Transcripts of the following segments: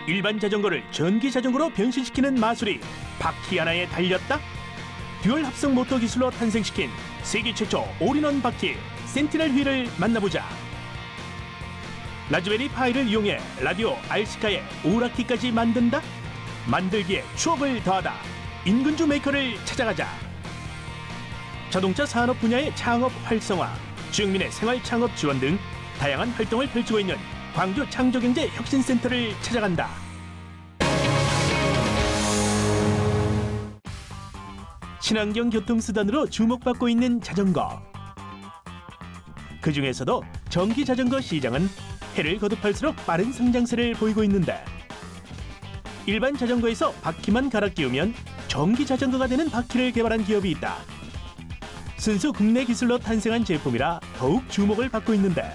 일반 자전거를 전기 자전거로 변신시키는 마술이 바퀴 하나에 달렸다? 듀얼 합성 모터 기술로 탄생시킨 세계 최초 올인원 바퀴 센티넬 휠을 만나보자. 라즈베리 파이를 이용해 라디오 알시카의 오락기까지 만든다? 만들기에 추억을 더하다. 인근주 메이커를 찾아가자. 자동차 산업 분야의 창업 활성화, 주민의 생활 창업 지원 등 다양한 활동을 펼치고 있는 광주 창조경제 혁신센터를 찾아간다. 친환경 교통수단으로 주목받고 있는 자전거. 그 중에서도 전기 자전거 시장은 해를 거듭할수록 빠른 성장세를 보이고 있는데, 일반 자전거에서 바퀴만 갈아 끼우면 전기 자전거가 되는 바퀴를 개발한 기업이 있다. 순수 국내 기술로 탄생한 제품이라 더욱 주목을 받고 있는데,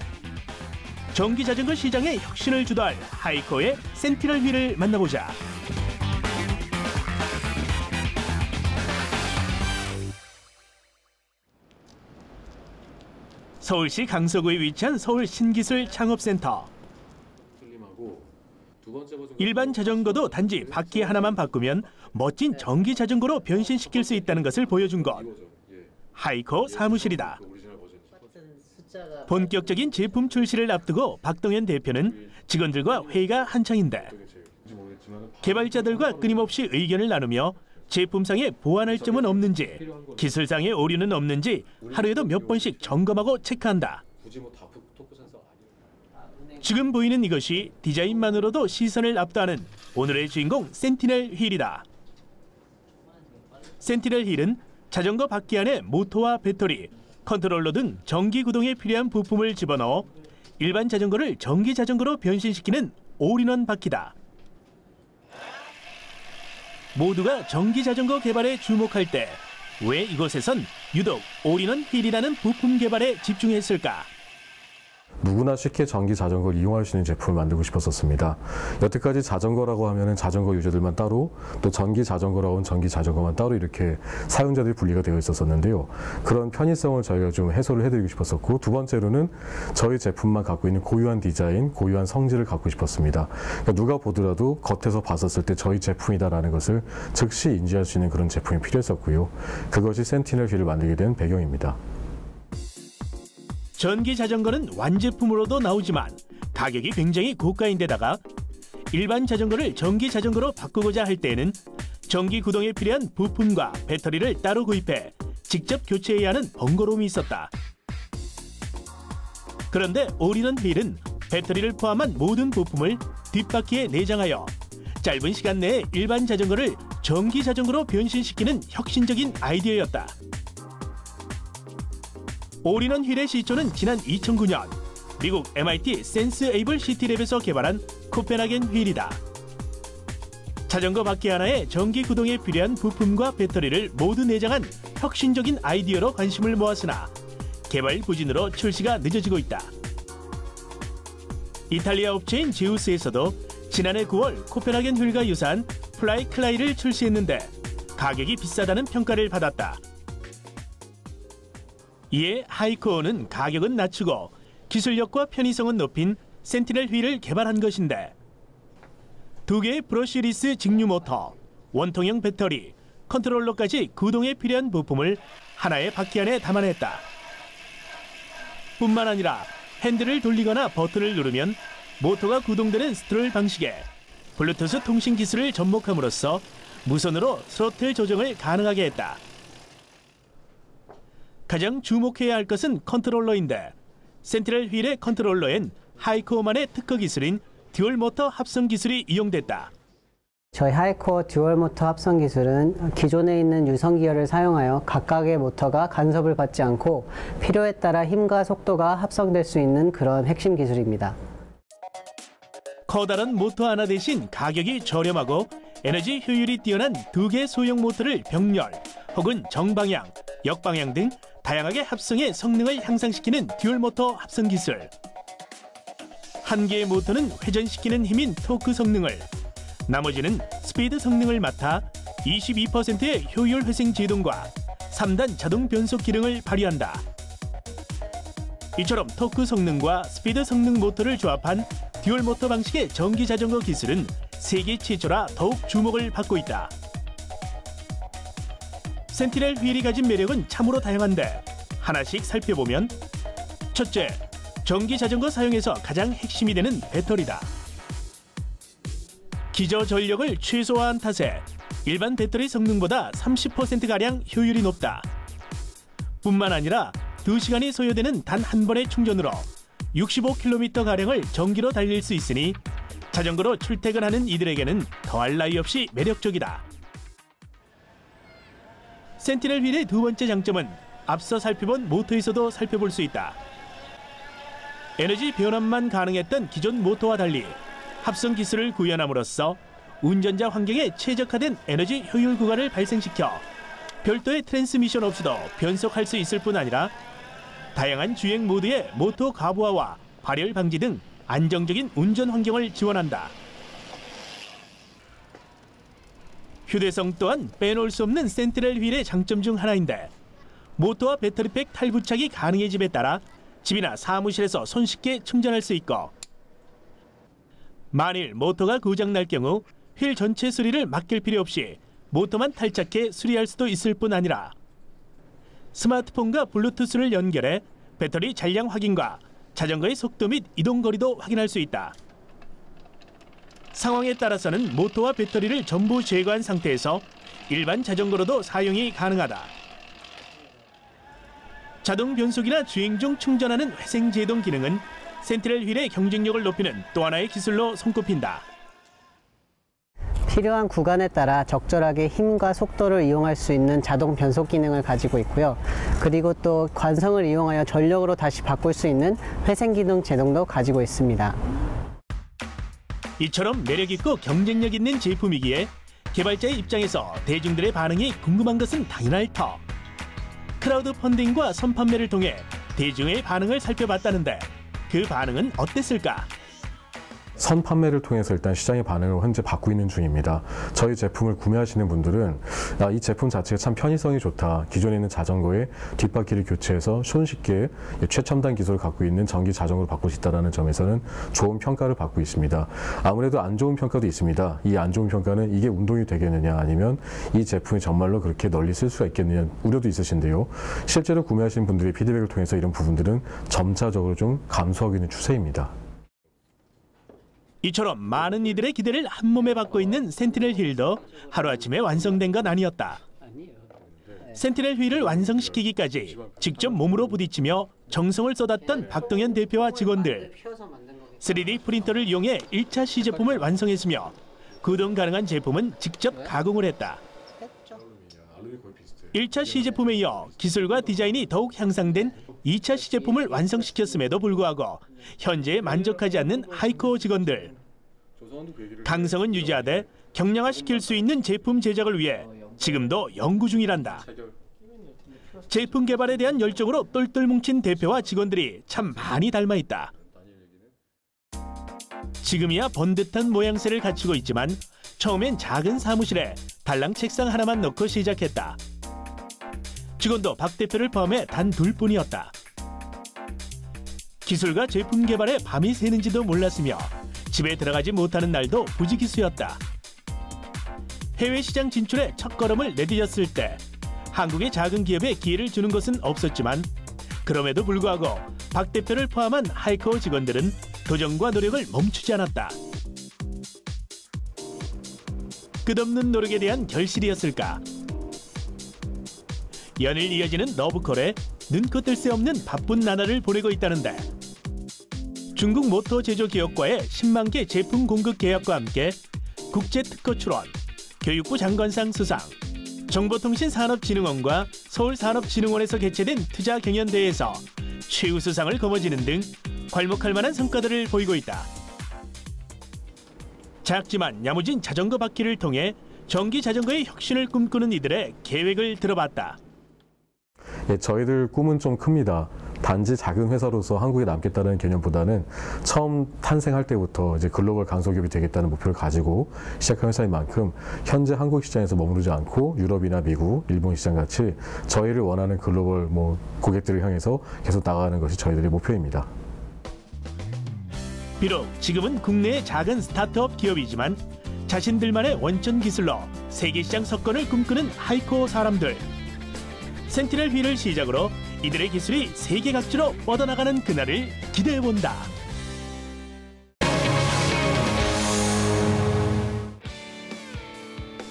전기 자전거 시장의 혁신을 주도할 하이코의 센티넬 휠을 만나보자. 서울시 강서구에 위치한 서울 신기술 창업센터. 일반 자전거도 단지 바퀴 하나만 바꾸면 멋진 전기 자전거로 변신시킬 수 있다는 것을 보여준 것. 하이코 사무실이다. 본격적인 제품 출시를 앞두고 박동현 대표는 직원들과 회의가 한창인데, 개발자들과 끊임없이 의견을 나누며 제품상에 보완할 점은 없는지, 기술상의 오류는 없는지 하루에도 몇 번씩 점검하고 체크한다. 지금 보이는 이것이 디자인만으로도 시선을 압도하는 오늘의 주인공 센티넬 휠이다. 센티넬 휠은 자전거 바퀴 안에 모터와 배터리, 컨트롤러 등 전기 구동에 필요한 부품을 집어넣어 일반 자전거를 전기 자전거로 변신시키는 올인원 바퀴다. 모두가 전기 자전거 개발에 주목할 때 왜 이곳에선 유독 올인원 휠이라는 부품 개발에 집중했을까? 누구나 쉽게 전기 자전거를 이용할 수 있는 제품을 만들고 싶었었습니다. 여태까지 자전거라고 하면은 자전거 유저들만 따로, 또 전기 자전거라고 하면 전기 자전거만 따로 이렇게 사용자들이 분리가 되어 있었는데요. 그런 편의성을 저희가 좀 해소를 해드리고 싶었었고, 두 번째로는 저희 제품만 갖고 있는 고유한 디자인, 고유한 성질을 갖고 싶었습니다. 그러니까 누가 보더라도 겉에서 봤었을 때 저희 제품이다라는 것을 즉시 인지할 수 있는 그런 제품이 필요했었고요. 그것이 센티넬 휠을 만들게 된 배경입니다. 전기 자전거는 완제품으로도 나오지만 가격이 굉장히 고가인데다가 일반 자전거를 전기 자전거로 바꾸고자 할 때에는 전기 구동에 필요한 부품과 배터리를 따로 구입해 직접 교체해야 하는 번거로움이 있었다. 그런데 올인원 휠은 배터리를 포함한 모든 부품을 뒷바퀴에 내장하여 짧은 시간 내에 일반 자전거를 전기 자전거로 변신시키는 혁신적인 아이디어였다. 올인원 휠의 시초는 지난 2009년 미국 MIT 센스에이블 시티랩에서 개발한 코펜하겐 휠이다. 자전거 바퀴 하나에 전기 구동에 필요한 부품과 배터리를 모두 내장한 혁신적인 아이디어로 관심을 모았으나 개발 부진으로 출시가 늦어지고 있다. 이탈리아 업체인 제우스에서도 지난해 9월 코펜하겐 휠과 유사한 플라이 클라이를 출시했는데 가격이 비싸다는 평가를 받았다. 이에 하이코어는 가격은 낮추고 기술력과 편의성은 높인 센티넬 휠을 개발한 것인데, 두 개의 브러쉬리스 직류 모터, 원통형 배터리, 컨트롤러까지 구동에 필요한 부품을 하나의 바퀴 안에 담아냈다. 뿐만 아니라 핸들을 돌리거나 버튼을 누르면 모터가 구동되는 스트롤 방식의 블루투스 통신 기술을 접목함으로써 무선으로 스로틀 조정을 가능하게 했다. 가장 주목해야 할 것은 컨트롤러인데, 센티넬 휠의 컨트롤러엔 하이코어만의 특허 기술인 듀얼 모터 합성 기술이 이용됐다. 저희 하이코어 듀얼 모터 합성 기술은 기존에 있는 유성 기어를 사용하여 각각의 모터가 간섭을 받지 않고 필요에 따라 힘과 속도가 합성될 수 있는 그런 핵심 기술입니다. 커다란 모터 하나 대신 가격이 저렴하고 에너지 효율이 뛰어난 두 개의 소형 모터를 병렬 혹은 정방향, 역방향 등 다양하게 합성해 성능을 향상시키는 듀얼 모터 합성 기술. 한 개의 모터는 회전시키는 힘인 토크 성능을, 나머지는 스피드 성능을 맡아 22%의 효율 회생 제동과 3단 자동 변속 기능을 발휘한다. 이처럼 토크 성능과 스피드 성능 모터를 조합한 듀얼 모터 방식의 전기 자전거 기술은 세계 최초라 더욱 주목을 받고 있다. 센티넬 휠이 가진 매력은 참으로 다양한데 하나씩 살펴보면 첫째, 전기 자전거 사용에서 가장 핵심이 되는 배터리다. 기저 전력을 최소화한 탓에 일반 배터리 성능보다 30%가량 효율이 높다. 뿐만 아니라 2시간이 소요되는 단 한 번의 충전으로 65km가량을 전기로 달릴 수 있으니 자전거로 출퇴근하는 이들에게는 더할 나위 없이 매력적이다. 센티넬 휠의 두 번째 장점은 앞서 살펴본 모터에서도 살펴볼 수 있다. 에너지 변환만 가능했던 기존 모터와 달리 합성 기술을 구현함으로써 운전자 환경에 최적화된 에너지 효율 구간을 발생시켜 별도의 트랜스미션 없이도 변속할 수 있을 뿐 아니라 다양한 주행 모드의 모터 가부화와 발열 방지 등 안정적인 운전 환경을 지원한다. 휴대성 또한 빼놓을 수 없는 센티넬 휠의 장점 중 하나인데 모터와 배터리팩 탈부착이 가능해짐에 따라 집이나 사무실에서 손쉽게 충전할 수 있고 만일 모터가 고장날 경우 휠 전체 수리를 맡길 필요 없이 모터만 탈착해 수리할 수도 있을 뿐 아니라 스마트폰과 블루투스를 연결해 배터리 잔량 확인과 자전거의 속도 및 이동 거리도 확인할 수 있다. 상황에 따라서는 모터와 배터리를 전부 제거한 상태에서 일반 자전거로도 사용이 가능하다. 자동 변속이나 주행 중 충전하는 회생 제동 기능은 센티넬 휠의 경쟁력을 높이는 또 하나의 기술로 손꼽힌다. 필요한 구간에 따라 적절하게 힘과 속도를 이용할 수 있는 자동 변속 기능을 가지고 있고요. 그리고 또 관성을 이용하여 전력으로 다시 바꿀 수 있는 회생 기능 제동도 가지고 있습니다. 이처럼 매력있고 경쟁력 있는 제품이기에 개발자의 입장에서 대중들의 반응이 궁금한 것은 당연할 터. 크라우드 펀딩과 선판매를 통해 대중의 반응을 살펴봤다는데 그 반응은 어땠을까? 선판매를 통해서 일단 시장의 반응을 현재 받고 있는 중입니다. 저희 제품을 구매하시는 분들은 이 제품 자체가 참 편의성이 좋다. 기존에 있는 자전거의 뒷바퀴를 교체해서 손쉽게 최첨단 기술을 갖고 있는 전기 자전거를 바꿀 수 있다는 점에서는 좋은 평가를 받고 있습니다. 아무래도 안 좋은 평가도 있습니다. 이 안 좋은 평가는 이게 운동이 되겠느냐 아니면 이 제품이 정말로 그렇게 널리 쓸 수가 있겠느냐 우려도 있으신데요. 실제로 구매하시는 분들의 피드백을 통해서 이런 부분들은 점차적으로 좀 감소하고 있는 추세입니다. 이처럼 많은 이들의 기대를 한몸에 받고 있는 센티넬 휠도 하루아침에 완성된 건 아니었다. 센티넬 휠을 완성시키기까지 직접 몸으로 부딪히며 정성을 쏟았던 박동현 대표와 직원들. 3D 프린터를 이용해 1차 시제품을 완성했으며 구동 가능한 제품은 직접 가공을 했다. 1차 시제품에 이어 기술과 디자인이 더욱 향상된 2차 시제품을 완성시켰음에도 불구하고 현재에 만족하지 않는 하이코어 직원들. 강성은 유지하되 경량화시킬 수 있는 제품 제작을 위해 지금도 연구 중이란다. 제품 개발에 대한 열정으로 똘똘 뭉친 대표와 직원들이 참 많이 닮아있다. 지금이야 번듯한 모양새를 갖추고 있지만 처음엔 작은 사무실에 달랑 책상 하나만 넣고 시작했다. 직원도 박 대표를 포함해 단 둘뿐이었다. 기술과 제품 개발에 밤이 새는지도 몰랐으며 집에 들어가지 못하는 날도 부지기수였다. 해외 시장 진출에 첫걸음을 내디뎠을 때 한국의 작은 기업에 기회를 주는 것은 없었지만 그럼에도 불구하고 박 대표를 포함한 하이코어 직원들은 도전과 노력을 멈추지 않았다. 끝없는 노력에 대한 결실이었을까? 연일 이어지는 러브콜에 눈코 뜰 새 없는 바쁜 나날을 보내고 있다는데 중국 모터 제조 기업과의 10만 개 제품 공급 계약과 함께 국제특허 출원, 교육부 장관상 수상, 정보통신산업진흥원과 서울산업진흥원에서 개최된 투자경연대회에서 최우수상을 거머쥐는 등 괄목할 만한 성과들을 보이고 있다. 작지만 야무진 자전거 바퀴를 통해 전기 자전거의 혁신을 꿈꾸는 이들의 계획을 들어봤다. 저희들 꿈은 좀 큽니다. 단지 작은 회사로서 한국에 남겠다는 개념보다는 처음 탄생할 때부터 이제 글로벌 강소기업이 되겠다는 목표를 가지고 시작한 회사인 만큼 현재 한국 시장에서 머무르지 않고 유럽이나 미국, 일본 시장 같이 저희를 원하는 글로벌 고객들을 향해서 계속 나가는 것이 저희들의 목표입니다. 비록 지금은 국내의 작은 스타트업 기업이지만 자신들만의 원천 기술로 세계 시장 석권을 꿈꾸는 하이코어 사람들. 센티넬 휠을 시작으로 이들의 기술이 세계 각지로 뻗어나가는 그날을 기대해본다.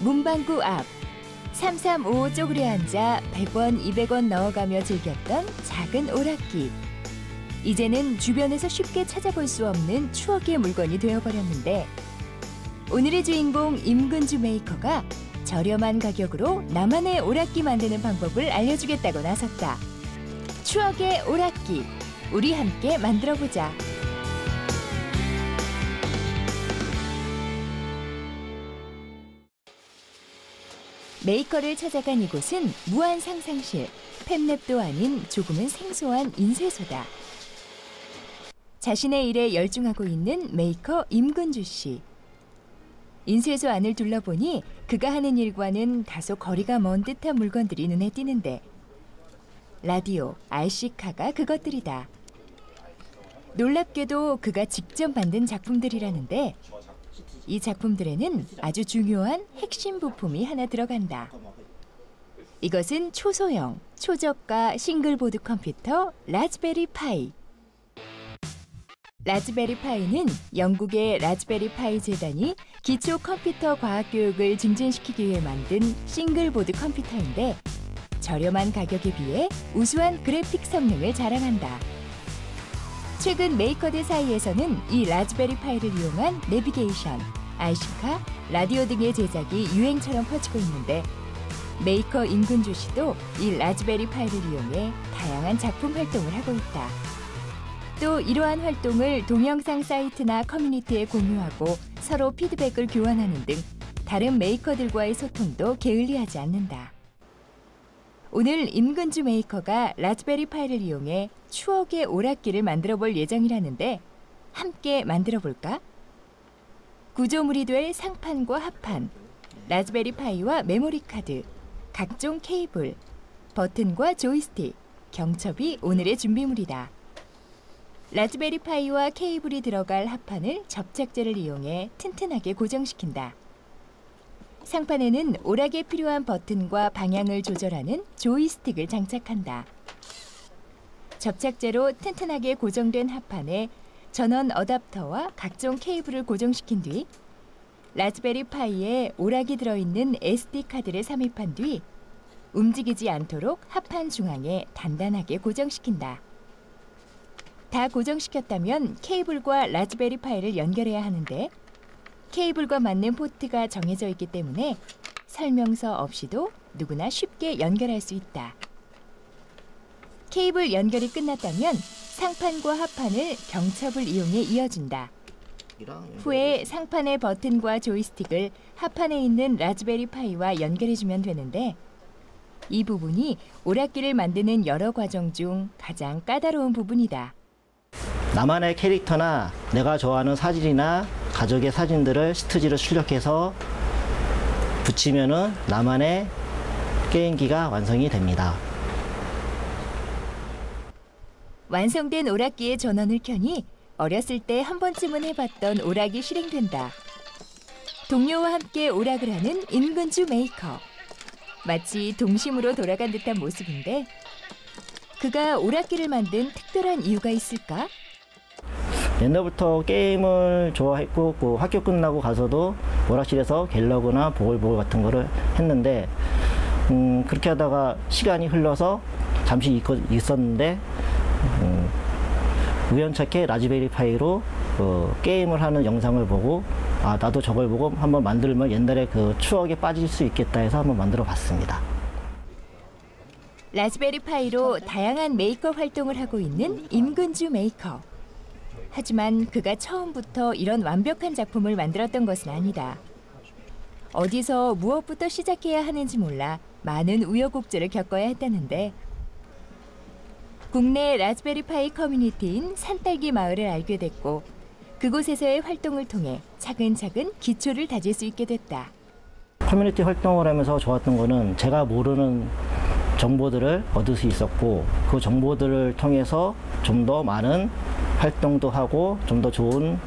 문방구 앞 3355 쪼그려 앉아 100원, 200원 넣어가며 즐겼던 작은 오락기. 이제는 주변에서 쉽게 찾아볼 수 없는 추억의 물건이 되어버렸는데 오늘의 주인공 임근주 메이커가 저렴한 가격으로 나만의 오락기 만드는 방법을 알려주겠다고 나섰다. 추억의 오락기, 우리 함께 만들어보자. 메이커를 찾아간 이곳은 무한 상상실, 팹랩도 아닌 조금은 생소한 인쇄소다. 자신의 일에 열중하고 있는 메이커 임근주 씨. 인쇄소 안을 둘러보니 그가 하는 일과는 다소 거리가 먼 듯한 물건들이 눈에 띄는데 라디오, RC카가 그것들이다. 놀랍게도 그가 직접 만든 작품들이라는데 이 작품들에는 아주 중요한 핵심 부품이 하나 들어간다. 이것은 초소형, 초저가 싱글보드 컴퓨터 라즈베리 파이. 라즈베리 파이는 영국의 라즈베리 파이 재단이 기초 컴퓨터 과학 교육을 증진시키기 위해 만든 싱글보드 컴퓨터인데 저렴한 가격에 비해 우수한 그래픽 성능을 자랑한다. 최근 메이커들 사이에서는 이 라즈베리 파이를 이용한 내비게이션, RC카, 라디오 등의 제작이 유행처럼 퍼지고 있는데 메이커 임근주 씨도 이 라즈베리 파이를 이용해 다양한 작품 활동을 하고 있다. 또 이러한 활동을 동영상 사이트나 커뮤니티에 공유하고 서로 피드백을 교환하는 등 다른 메이커들과의 소통도 게을리하지 않는다. 오늘 임근주 메이커가 라즈베리 파이를 이용해 추억의 오락기를 만들어 볼 예정이라는데 함께 만들어 볼까? 구조물이 될 상판과 합판, 라즈베리 파이와 메모리 카드, 각종 케이블, 버튼과 조이스틱, 경첩이 오늘의 준비물이다. 라즈베리 파이와 케이블이 들어갈 합판을 접착제를 이용해 튼튼하게 고정시킨다. 상판에는 오락에 필요한 버튼과 방향을 조절하는 조이스틱을 장착한다. 접착제로 튼튼하게 고정된 합판에 전원 어댑터와 각종 케이블을 고정시킨 뒤 라즈베리 파이에 오락이 들어있는 SD카드를 삽입한 뒤 움직이지 않도록 합판 중앙에 단단하게 고정시킨다. 다 고정시켰다면 케이블과 라즈베리 파이를 연결해야 하는데 케이블과 맞는 포트가 정해져 있기 때문에 설명서 없이도 누구나 쉽게 연결할 수 있다. 케이블 연결이 끝났다면 상판과 합판을 경첩을 이용해 이어준다. 후에 상판의 버튼과 조이스틱을 합판에 있는 라즈베리 파이와 연결해주면 되는데 이 부분이 오락기를 만드는 여러 과정 중 가장 까다로운 부분이다. 나만의 캐릭터나 내가 좋아하는 사진이나 가족의 사진들을 스튜디오로 출력해서 붙이면은 나만의 게임기가 완성이 됩니다. 완성된 오락기의 전원을 켜니 어렸을 때 한 번쯤은 해봤던 오락이 실행된다. 동료와 함께 오락을 하는 임근주 메이커. 마치 동심으로 돌아간 듯한 모습인데 그가 오락기를 만든 특별한 이유가 있을까? 옛날부터 게임을 좋아했고 학교 끝나고 가서도 오락실에서 갤러그나 보글보글 같은 거를 했는데 그렇게 하다가 시간이 흘러서 잠시 있었는데 우연찮게 라즈베리 파이로 게임을 하는 영상을 보고 나도 저걸 보고 한번 만들면 옛날에 그 추억에 빠질 수 있겠다 해서 한번 만들어 봤습니다. 라즈베리 파이로 다양한 메이커 활동을 하고 있는 임근주 메이커. 하지만 그가 처음부터 이런 완벽한 작품을 만들었던 것은 아니다. 어디서 무엇부터 시작해야 하는지 몰라 많은 우여곡절을 겪어야 했다는데 국내 라즈베리 파이 커뮤니티인 산딸기 마을을 알게 됐고 그곳에서의 활동을 통해 차근차근 기초를 다질 수 있게 됐다. 커뮤니티 활동을 하면서 좋았던 거는 제가 모르는 정보들을 얻을 수 있었고 그 정보들을 통해서 좀 더 많은 활동도 하고 좀 더 좋은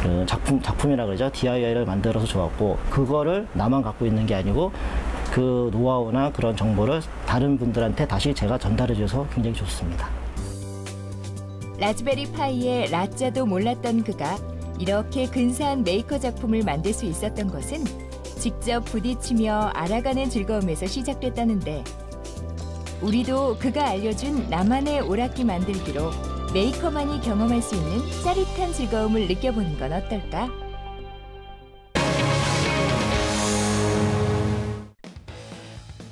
그 작품이라 그러죠. DIY를 만들어서 좋았고 그거를 나만 갖고 있는 게 아니고 그 노하우나 그런 정보를 다른 분들한테 다시 제가 전달해 줘서 굉장히 좋습니다. 라즈베리 파이의 라자도 몰랐던 그가 이렇게 근사한 메이커 작품을 만들 수 있었던 것은 직접 부딪히며 알아가는 즐거움에서 시작됐다는데 우리도 그가 알려준 나만의 오락기 만들기로 메이커만이 경험할 수 있는 짜릿한 즐거움을 느껴보는 건 어떨까?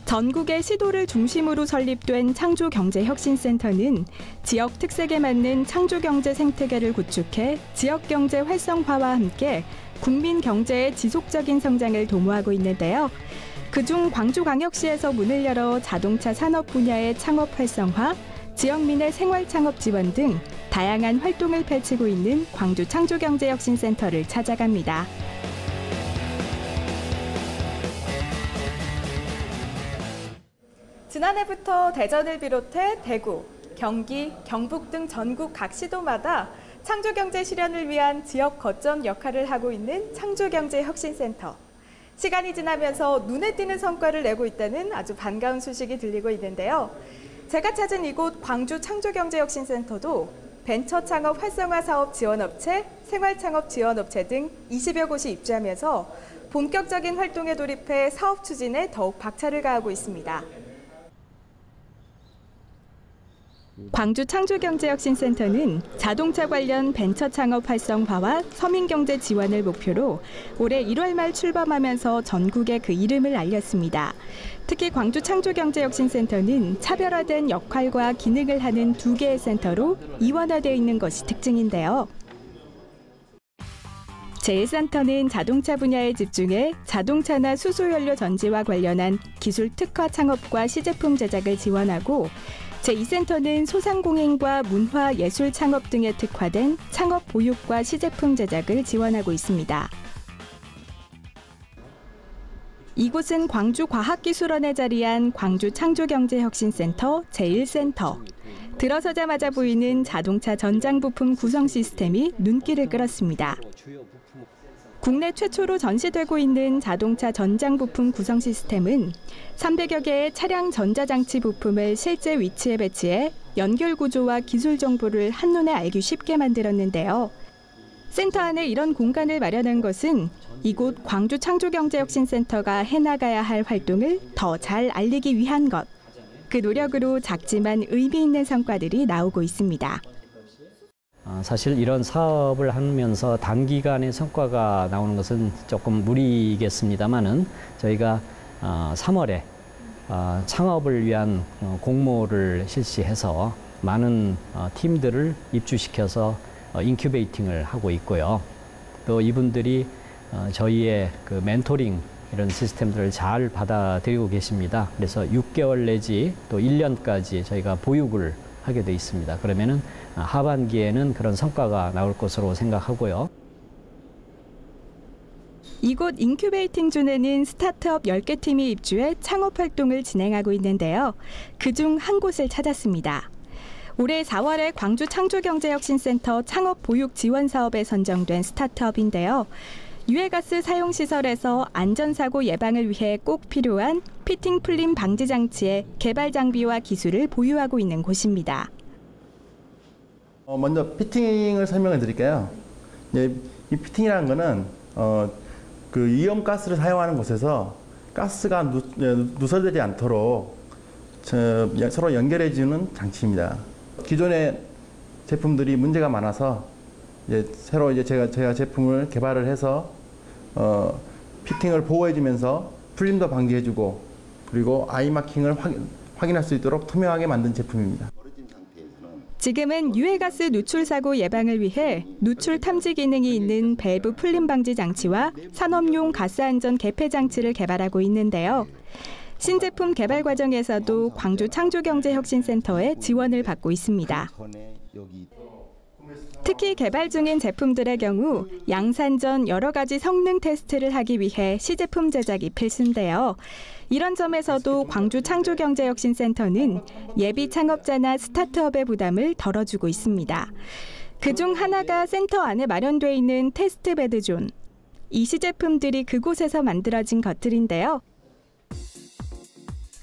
전국의 시도를 중심으로 설립된 창조경제혁신센터는 지역 특색에 맞는 창조경제 생태계를 구축해 지역경제 활성화와 함께 국민 경제의 지속적인 성장을 도모하고 있는데요. 그중 광주광역시에서 문을 열어 자동차 산업 분야의 창업 활성화, 지역민의 생활 창업 지원 등 다양한 활동을 펼치고 있는 광주 창조경제혁신센터를 찾아갑니다. 지난해부터 대전을 비롯해 대구, 경기, 경북 등 전국 각 시도마다 창조경제 실현을 위한 지역 거점 역할을 하고 있는 창조경제혁신센터. 시간이 지나면서 눈에 띄는 성과를 내고 있다는 아주 반가운 소식이 들리고 있는데요. 제가 찾은 이곳 광주 창조경제혁신센터도 벤처 창업 활성화 사업 지원업체, 생활창업 지원업체 등 20여 곳이 입주하면서 본격적인 활동에 돌입해 사업 추진에 더욱 박차를 가하고 있습니다. 광주 창조경제혁신센터는 자동차 관련 벤처 창업 활성화와 서민경제 지원을 목표로 올해 1월 말 출범하면서 전국에 그 이름을 알렸습니다. 특히 광주 창조경제혁신센터는 차별화된 역할과 기능을 하는 2개의 센터로 이원화되어 있는 것이 특징인데요. 제1센터는 자동차 분야에 집중해 자동차나 수소연료 전지와 관련한 기술 특화 창업과 시제품 제작을 지원하고 제2센터는 소상공인과 문화, 예술 창업 등에 특화된 창업 보육과 시제품 제작을 지원하고 있습니다. 이곳은 광주과학기술원에 자리한 광주창조경제혁신센터 제1센터. 들어서자마자 보이는 자동차 전장 부품 구성 시스템이 눈길을 끌었습니다. 국내 최초로 전시되고 있는 자동차 전장 부품 구성 시스템은 300여 개의 차량 전자장치 부품을 실제 위치에 배치해 연결 구조와 기술 정보를 한눈에 알기 쉽게 만들었는데요. 센터 안에 이런 공간을 마련한 것은 이곳 광주 창조경제혁신센터가 해나가야 할 활동을 더 잘 알리기 위한 것. 그 노력으로 작지만 의미 있는 성과들이 나오고 있습니다. 사실 이런 사업을 하면서 단기간에 성과가 나오는 것은 조금 무리겠습니다만은 저희가 3월에 창업을 위한 공모를 실시해서 많은 팀들을 입주시켜서 인큐베이팅을 하고 있고요. 또 이분들이 저희의 그 멘토링 이런 시스템들을 잘 받아들이고 계십니다. 그래서 6개월 내지 또 1년까지 저희가 보육을 하게 돼 있습니다. 그러면은 하반기에는 그런 성과가 나올 것으로 생각하고요. 이곳 인큐베이팅 존에는 스타트업 10개 팀이 입주해 창업 활동을 진행하고 있는데요. 그중 한 곳을 찾았습니다. 올해 4월에 광주 창조경제혁신센터 창업 보육 지원 사업에 선정된 스타트업인데요. 유해가스 사용 시설에서 안전사고 예방을 위해 꼭 필요한 피팅 풀림 방지 장치의 개발 장비와 기술을 보유하고 있는 곳입니다. 먼저 피팅을 설명해 드릴게요. 이 피팅이라는 거는 그 이온가스를 사용하는 곳에서 가스가 누설되지 않도록 서로 연결해 주는 장치입니다. 기존의 제품들이 문제가 많아서 새로 제가 제품을 개발을 해서 피팅을 보호해주면서 풀림도 방지해주고 그리고 아이 마킹을 확인할 수 있도록 투명하게 만든 제품입니다. 지금은 유해가스 누출 사고 예방을 위해 누출 탐지 기능이 있는 밸브 풀림 방지 장치와 산업용 가스 안전 개폐 장치를 개발하고 있는데요. 신제품 개발 과정에서도 광주 창조경제혁신센터의 지원을 받고 있습니다. 특히 개발 중인 제품들의 경우 양산 전 여러 가지 성능 테스트를 하기 위해 시제품 제작이 필수인데요. 이런 점에서도 광주 창조경제혁신센터는 예비 창업자나 스타트업의 부담을 덜어주고 있습니다. 그중 하나가 센터 안에 마련돼 있는 테스트베드 존. 이 시제품들이 그곳에서 만들어진 것들인데요.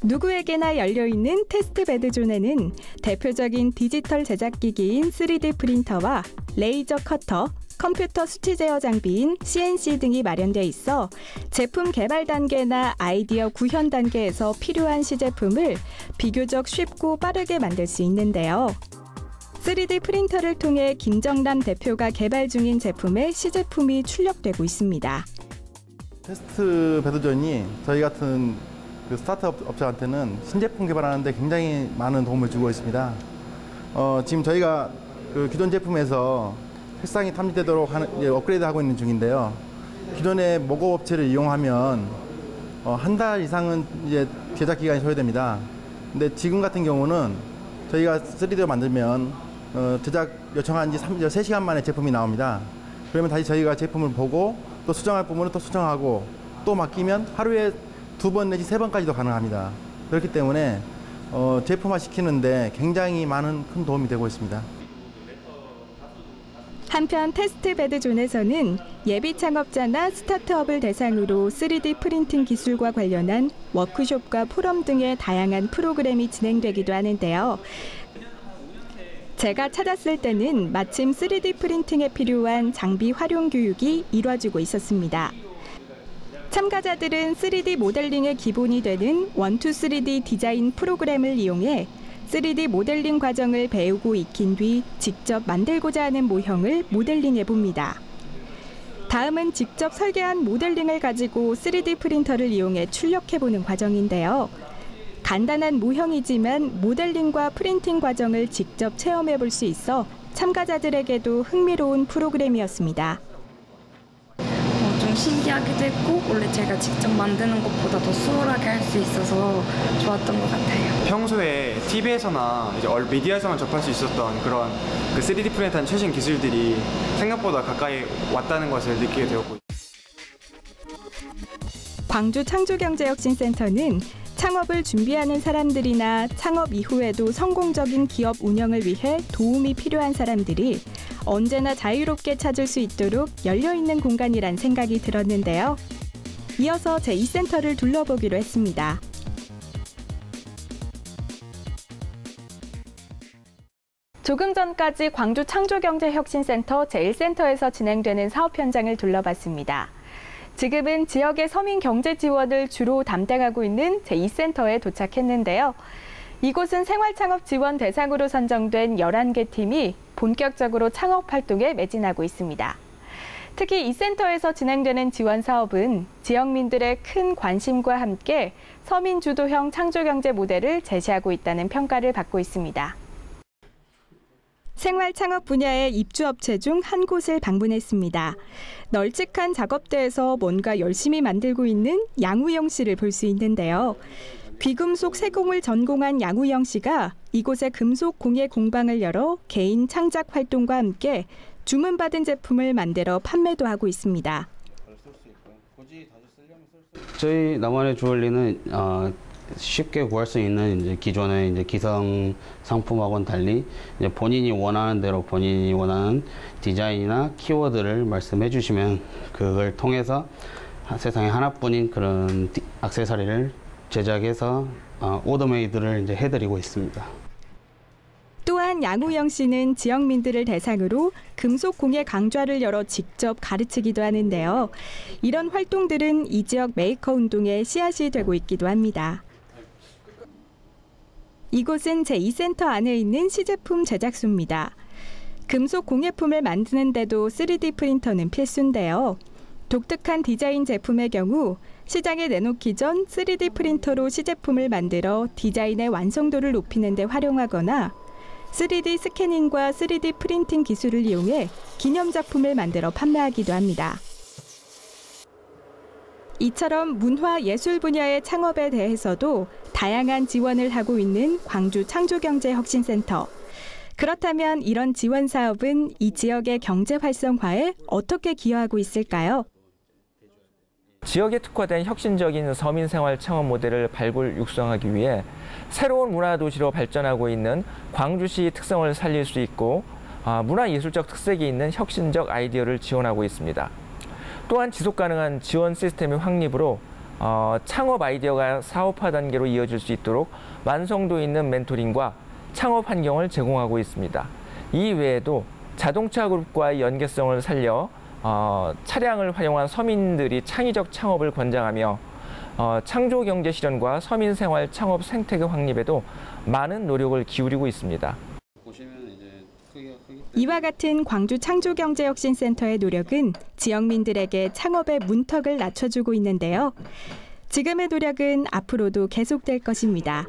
누구에게나 열려있는 테스트베드 존에는 대표적인 디지털 제작기기인 3D 프린터와 레이저 커터, 컴퓨터 수치 제어 장비인 CNC 등이 마련돼 있어 제품 개발 단계나 아이디어 구현 단계에서 필요한 시제품을 비교적 쉽고 빠르게 만들 수 있는데요. 3D 프린터를 통해 김정남 대표가 개발 중인 제품의 시제품이 출력되고 있습니다. 테스트 베드존이 저희 같은 그 스타트업 업체한테는 신제품 개발하는 데 굉장히 많은 도움을 주고 있습니다. 지금 저희가 그 기존 제품에서 색상이 탐지되도록 업그레이드하고 있는 중인데요. 기존의 모고 업체를 이용하면 한 달 이상은 이제 제작 기간이 소요됩니다. 근데 지금 같은 경우는 저희가 3D로 만들면 제작 요청한 지 3시간 만에 제품이 나옵니다. 그러면 다시 저희가 제품을 보고 또 수정할 부분은 또 수정하고 또 맡기면 하루에 2번 내지 3번까지도 가능합니다. 그렇기 때문에 제품화 시키는데 굉장히 큰 도움이 되고 있습니다. 한편 테스트베드 존에서는 예비 창업자나 스타트업을 대상으로 3D 프린팅 기술과 관련한 워크숍과 포럼 등의 다양한 프로그램이 진행되기도 하는데요. 제가 찾았을 때는 마침 3D 프린팅에 필요한 장비 활용 교육이 이루어지고 있었습니다. 참가자들은 3D 모델링의 기본이 되는 1-2-3D 디자인 프로그램을 이용해 3D 모델링 과정을 배우고 익힌 뒤 직접 만들고자 하는 모형을 모델링해봅니다. 다음은 직접 설계한 모델링을 가지고 3D 프린터를 이용해 출력해보는 과정인데요. 간단한 모형이지만 모델링과 프린팅 과정을 직접 체험해볼 수 있어 참가자들에게도 흥미로운 프로그램이었습니다. 좀 신기하기도 했고 원래 제가 직접 만드는 것보다 더 수월하게 할 수 있어서 좋았던 것 같아요. 평소에 TV에서나 이제 미디어에서만 접할 수 있었던 그런 그 3D 프린터는 최신 기술들이 생각보다 가까이 왔다는 것을 느끼게 되었고. 광주 창조경제혁신센터는 창업을 준비하는 사람들이나 창업 이후에도 성공적인 기업 운영을 위해 도움이 필요한 사람들이 언제나 자유롭게 찾을 수 있도록 열려있는 공간이란 생각이 들었는데요. 이어서 제2센터를 둘러보기로 했습니다. 조금 전까지 광주 창조경제혁신센터 제1센터에서 진행되는 사업 현장을 둘러봤습니다. 지금은 지역의 서민 경제 지원을 주로 담당하고 있는 제2센터에 도착했는데요. 이곳은 생활창업 지원 대상으로 선정된 11개 팀이 본격적으로 창업 활동에 매진하고 있습니다. 특히 이 센터에서 진행되는 지원 사업은 지역민들의 큰 관심과 함께 서민 주도형 창조경제 모델을 제시하고 있다는 평가를 받고 있습니다. 생활창업 분야의 입주업체 중 한 곳을 방문했습니다. 널찍한 작업대에서 뭔가 열심히 만들고 있는 양우영 씨를 볼 수 있는데요. 귀금속 세공을 전공한 양우영 씨가 이곳에 금속 공예 공방을 열어 개인 창작 활동과 함께 주문받은 제품을 만들어 판매도 하고 있습니다. 저희 나만의 주얼리는 쉽게 구할 수 있는 이제 기존의 이제 기성 상품하고는 달리 이제 본인이 원하는 대로 본인이 원하는 디자인이나 키워드를 말씀해 주시면 그걸 통해서 세상에 하나뿐인 그런 액세서리를 제작해서 오더메이드를 이제 해드리고 있습니다. 또한 양우영 씨는 지역민들을 대상으로 금속 공예 강좌를 열어 직접 가르치기도 하는데요. 이런 활동들은 이 지역 메이커 운동의 씨앗이 되고 있기도 합니다. 이곳은 제2센터 안에 있는 시제품 제작소입니다. 금속 공예품을 만드는데도 3D 프린터는 필수인데요. 독특한 디자인 제품의 경우 시장에 내놓기 전 3D 프린터로 시제품을 만들어 디자인의 완성도를 높이는 데 활용하거나 3D 스캐닝과 3D 프린팅 기술을 이용해 기념작품을 만들어 판매하기도 합니다. 이처럼 문화 예술 분야의 창업에 대해서도 다양한 지원을 하고 있는 광주 창조경제혁신센터. 그렇다면 이런 지원 사업은 이 지역의 경제 활성화에 어떻게 기여하고 있을까요? 지역에 특화된 혁신적인 서민 생활 창업 모델을 발굴 육성하기 위해 새로운 문화도시로 발전하고 있는 광주시 특성을 살릴 수 있고 문화예술적 특색이 있는 혁신적 아이디어를 지원하고 있습니다. 또한 지속가능한 지원 시스템의 확립으로 창업 아이디어가 사업화 단계로 이어질 수 있도록 완성도 있는 멘토링과 창업 환경을 제공하고 있습니다. 이 외에도 자동차 그룹과의 연계성을 살려 차량을 활용한 서민들이 창의적 창업을 권장하며 창조경제 실현과 서민생활 창업 생태계 확립에도 많은 노력을 기울이고 있습니다. 이와 같은 광주 창조경제혁신센터의 노력은 지역민들에게 창업의 문턱을 낮춰주고 있는데요. 지금의 노력은 앞으로도 계속될 것입니다.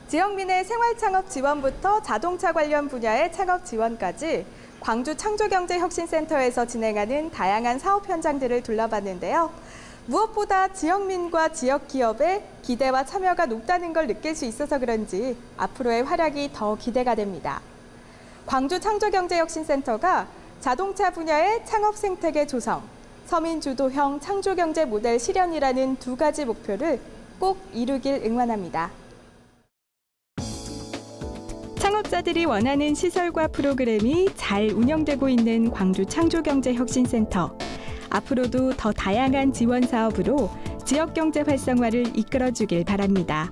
지역민의 생활창업 지원부터 자동차 관련 분야의 창업 지원까지 광주 창조경제혁신센터에서 진행하는 다양한 사업 현장들을 둘러봤는데요. 무엇보다 지역민과 지역기업의 기대와 참여가 높다는 걸 느낄 수 있어서 그런지 앞으로의 활약이 더 기대가 됩니다. 광주 창조경제혁신센터가 자동차 분야의 창업 생태계 조성, 서민 주도형 창조경제 모델 실현이라는 두 가지 목표를 꼭 이루길 응원합니다. 창업자들이 원하는 시설과 프로그램이 잘 운영되고 있는 광주 창조경제혁신센터. 앞으로도 더 다양한 지원 사업으로 지역 경제 활성화를 이끌어주길 바랍니다.